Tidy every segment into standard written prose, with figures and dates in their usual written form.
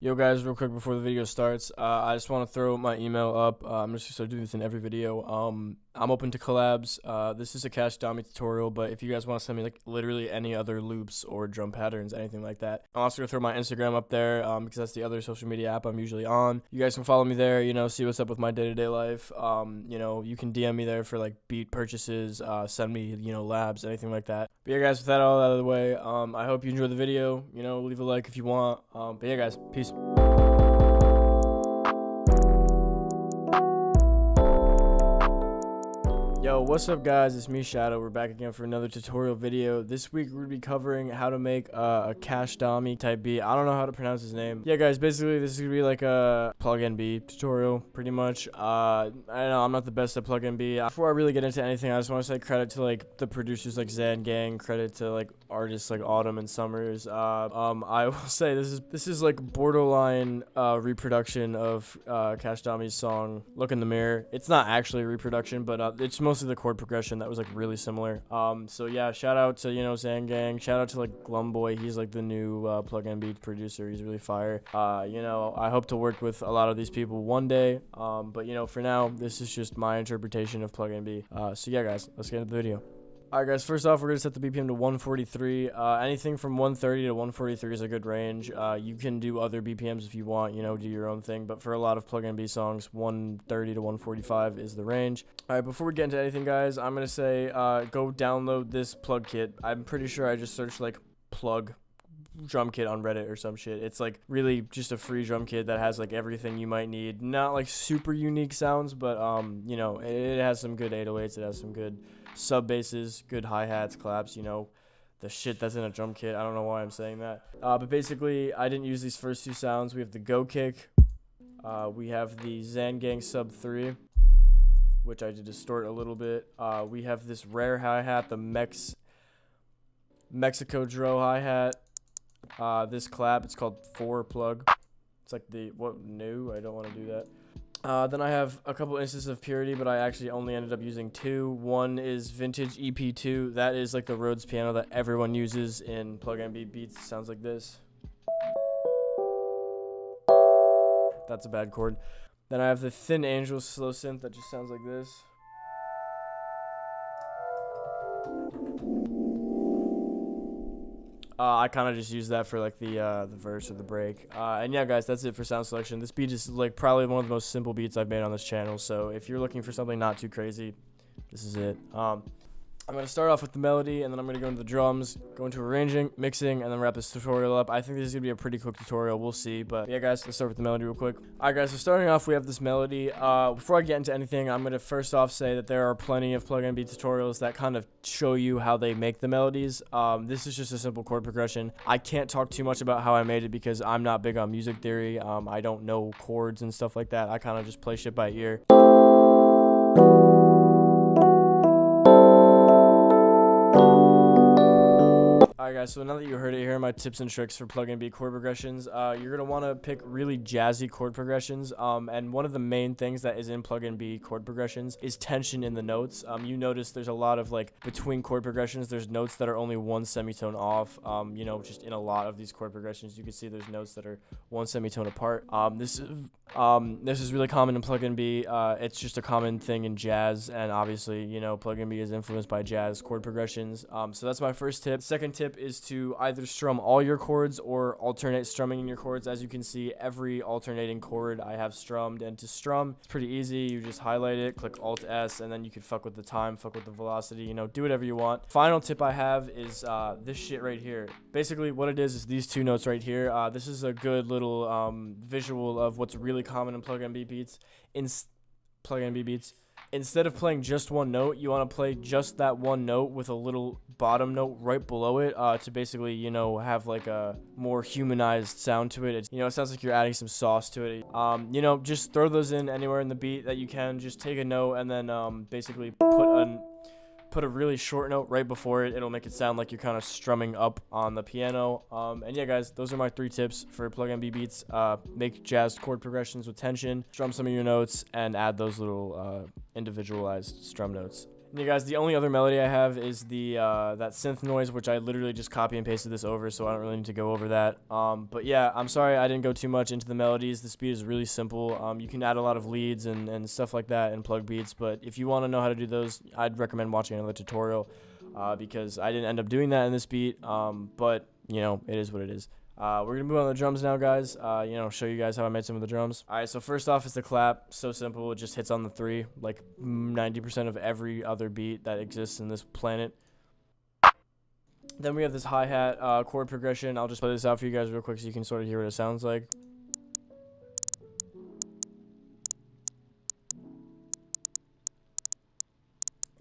Yo guys, real quick before the video starts, I just want to throw my email up. I'm just gonna start doing this in every video. I'm open to collabs. This is a Kashdami tutorial, but if you guys want to send me like literally any other loops or drum patterns, anything like that, I'm also gonna throw my Instagram up there because that's the other social media app I'm usually on. You guys can follow me there, see what's up with my day-to-day life. You can DM me there for like beat purchases, send me, labs, anything like that. But yeah guys, with that all out of the way, I hope you enjoyed the video. Leave a like if you want. But yeah guys, peace. Yo, what's up guys, it's me Shadow. We're back again for another tutorial video. This week we're gonna be covering how to make a Kashdami type beat. I don't know how to pronounce his name. Yeah guys, basically this is gonna be like a Pluggnb tutorial pretty much. I know I'm not the best at Pluggnb. Before I really get into anything, I just want to say credit to like the producers like GucciGang, credit to like artists like Autumn and Summers. I will say this is like borderline reproduction of Kashdami's song Look in the Mirror. It's not actually a reproduction, but it's mostly the chord progression that was like really similar. So yeah, shout out to GucciGang, shout out to like Glumboy. He's like the new Pluggnb producer. He's really fire. I hope to work with a lot of these people one day, but for now this is just my interpretation of Pluggnb. So yeah guys, let's get into the video. Alright guys, first off we're going to set the BPM to 143. Anything from 130 to 143 is a good range. You can do other BPMs if you want, do your own thing, but for a lot of Pluggnb songs, 130 to 145 is the range. Alright, before we get into anything guys, I'm going to say go download this plug kit. I'm pretty sure I just searched like plug drum kit on Reddit or some shit. It's like really just a free drum kit that has like everything you might need. Not like super unique sounds, but it has some good 808s, it has some good sub basses, good hi-hats, claps, the shit that's in a drum kit. I don't know why I'm saying that. But basically I didn't use these first two sounds. We have the Go Kick, we have the ZanGang sub 3, which I did distort a little bit. We have this rare hi-hat, the Mexico Dro hi-hat. This clap, it's called 4 plug. It's like I don't want to do that. Then I have a couple instances of Purity, but I actually only ended up using 2. One is Vintage EP2. That is like the Rhodes piano that everyone uses in Pluggnb beats. Sounds like this. That's a bad chord. Then I have the Thin Angel slow synth that just sounds like this. I kind of just use that for like the verse or the break. And yeah guys, that's it for sound selection. This beat is like probably one of the most simple beats I've made on this channel, so if you're looking for something not too crazy, this is it. I'm going to start off with the melody, and then I'm going to go into the drums, go into arranging, mixing, and then wrap this tutorial up. I think this is going to be a pretty quick tutorial. We'll see. But yeah, guys, let's start with the melody real quick. Alright, guys, so starting off, we have this melody. Before I get into anything, I'm going to first off say that there are plenty of Pluggnb tutorials that kind of show you how they make the melodies. This is just a simple chord progression. I can't talk too much about how I made it because I'm not big on music theory. I don't know chords and stuff like that. I kind of just play shit by ear. Alright guys, so now that you heard it, here are my tips and tricks for Pluggnb chord progressions. You're going to want to pick really jazzy chord progressions, and one of the main things that is in Pluggnb chord progressions is tension in the notes. You notice there's a lot of like between chord progressions, there's notes that are only 1 semitone off. Just in a lot of these chord progressions, you can see there's notes that are 1 semitone apart. This is really common in Pluggnb. It's just a common thing in jazz, and obviously, Pluggnb is influenced by jazz chord progressions. So that's my first tip. Second tip is to either strum all your chords or alternate strumming in your chords. As you can see, every alternating chord I have strummed, and to strum, it's pretty easy. You just highlight it, click Alt S, and then you can fuck with the time, fuck with the velocity, do whatever you want. Final tip I have is this shit right here. Basically what it is these two notes right here. This is a good little visual of what's really common in Pluggnb beats. Instead of playing just one note, you want to play just that one note with a little bottom note right below it to basically, have like a more humanized sound to it. It sounds like you're adding some sauce to it. Just throw those in anywhere in the beat that you can. Just take a note and then basically put a really short note right before it. It'll make it sound like you're kind of strumming up on the piano. And yeah guys, those are my 3 tips for Pluggnb beats. Make jazz chord progressions with tension, strum some of your notes, and add those little individualized strum notes. And you guys, the only other melody I have is the that synth noise, which I literally just copy and pasted this over, so I don't really need to go over that. But yeah, I'm sorry I didn't go too much into the melodies. This beat is really simple. You can add a lot of leads and stuff like that in plug beats, but if you want to know how to do those, I'd recommend watching another tutorial because I didn't end up doing that in this beat. But you know, it is what it is. We're gonna move on to the drums now, guys. You know, show you guys how I made some of the drums. All right, so first off is the clap. So simple, it just hits on the 3, like 90% of every other beat that exists in this planet. Then we have this hi-hat chord progression. I'll just play this out for you guys real quick so you can sort of hear what it sounds like.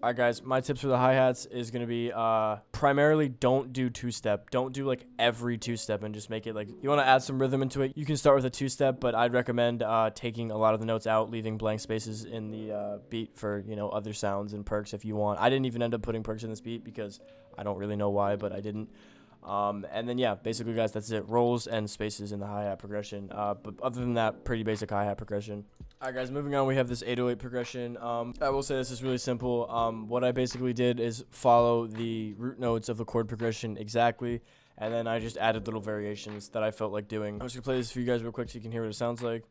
Alright guys, my tips for the hi-hats is going to be primarily don't do two-step. Don't do like every two-step and just make it like, you want to add some rhythm into it. You can start with a two-step, but I'd recommend taking a lot of the notes out, leaving blank spaces in the beat for, you know, other sounds and perks if you want. I didn't even end up putting perks in this beat because I don't really know why, but I didn't. And then yeah, basically guys, that's it. Rolls and spaces in the hi-hat progression. But other than that, pretty basic hi-hat progression. Alright guys, moving on, we have this 808 progression. I will say this is really simple. What I basically did is follow the root notes of the chord progression exactly, and then I just added little variations that I felt like doing. I'm just gonna play this for you guys real quick so you can hear what it sounds like.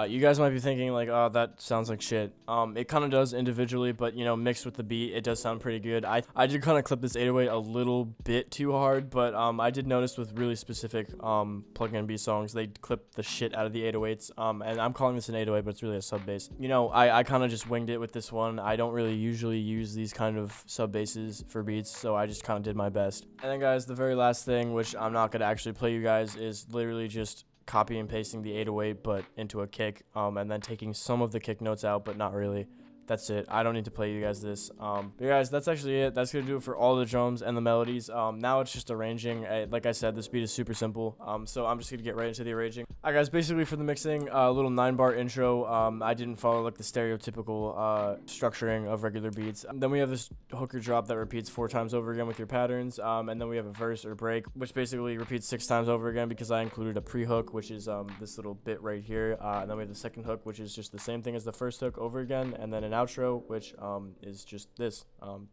You guys might be thinking like, oh, that sounds like shit. It kind of does individually, but you know, mixed with the beat, it does sound pretty good. I did kind of clip this 808 a little bit too hard, but I did notice with really specific Pluggnb songs, they clip the shit out of the 808s. And I'm calling this an 808, but it's really a sub bass. You know, I kind of just winged it with this one. I don't really usually use these kind of sub basses for beats, so I just kind of did my best. And then guys, the very last thing, which I'm not gonna actually play you guys, is literally just copy and pasting the 808 but into a kick, and then taking some of the kick notes out, but not really. That's it. I don't need to play you guys this. But guys, that's actually it. That's gonna do it for all the drums and the melodies. Now it's just arranging. Like I said, this beat is super simple. So I'm just gonna get right into the arranging. Alright guys, basically for the mixing, a little 9-bar intro. I didn't follow like the stereotypical structuring of regular beats. Then we have this hooker drop that repeats 4 times over again with your patterns. And then we have a verse or break, which basically repeats 6 times over again because I included a pre-hook, which is this little bit right here. And then we have the second hook, which is just the same thing as the first hook over again, and then an outro, which is just this,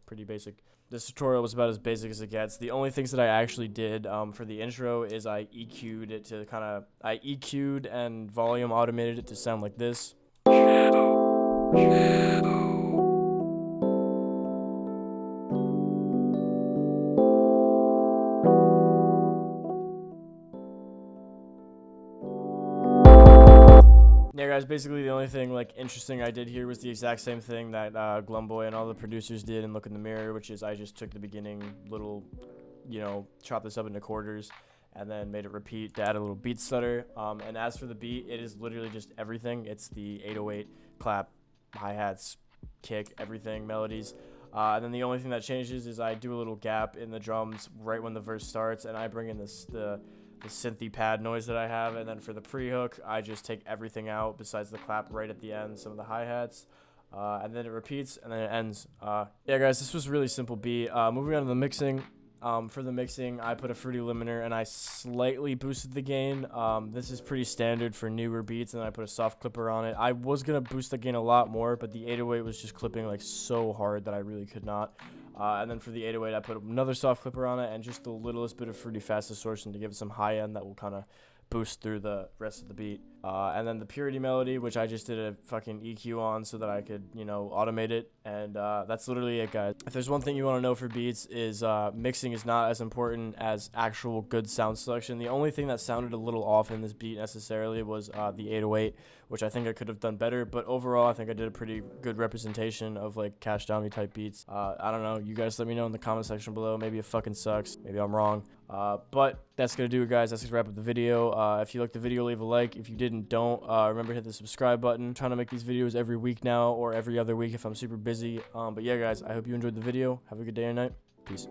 pretty basic. This tutorial was about as basic as it gets. The only things that I actually did for the intro is I EQ'd it to I EQ'd and volume automated it to sound like this. Yeah guys, basically the only thing like interesting I did here was the exact same thing that Glumboy and all the producers did in Look in the Mirror, which is I just took the beginning little, you know, chopped this up into quarters and then made it repeat to add a little beat stutter. And as for the beat, it is literally just everything. It's the 808 clap, hi-hats, kick, everything, melodies. And then the only thing that changes is I do a little gap in the drums right when the verse starts, and I bring in the synthy pad noise that I have, and then for the pre-hook, I just take everything out besides the clap right at the end, some of the hi-hats, and then it repeats, and then it ends. Yeah guys, this was a really simple beat. Moving on to the mixing. For the mixing, I put a fruity limiter, and I slightly boosted the gain. This is pretty standard for newer beats, and I put a soft clipper on it. I was going to boost the gain a lot more, but the 808 was just clipping like so hard that I really could not. And then for the 808, I put another soft clipper on it and just the littlest bit of fruity fast distortion to give it some high end that will kind of boost through the rest of the beat. And then the purity melody, which I just did a fucking EQ on so that I could, you know, automate it. And that's literally it, guys. If there's one thing you want to know for beats is mixing is not as important as actual good sound selection. The only thing that sounded a little off in this beat necessarily was the 808, which I think I could have done better. But overall, I think I did a pretty good representation of like Kashdami type beats. I don't know. You guys let me know in the comment section below. Maybe it fucking sucks. Maybe I'm wrong. But that's gonna do it, guys. That's gonna wrap up the video. If you liked the video, leave a like. If you didn't, don't. Remember to hit the subscribe button. I'm trying to make these videos every week now, or every other week if I'm super busy. But yeah guys, I hope you enjoyed the video. Have a good day or night. Peace.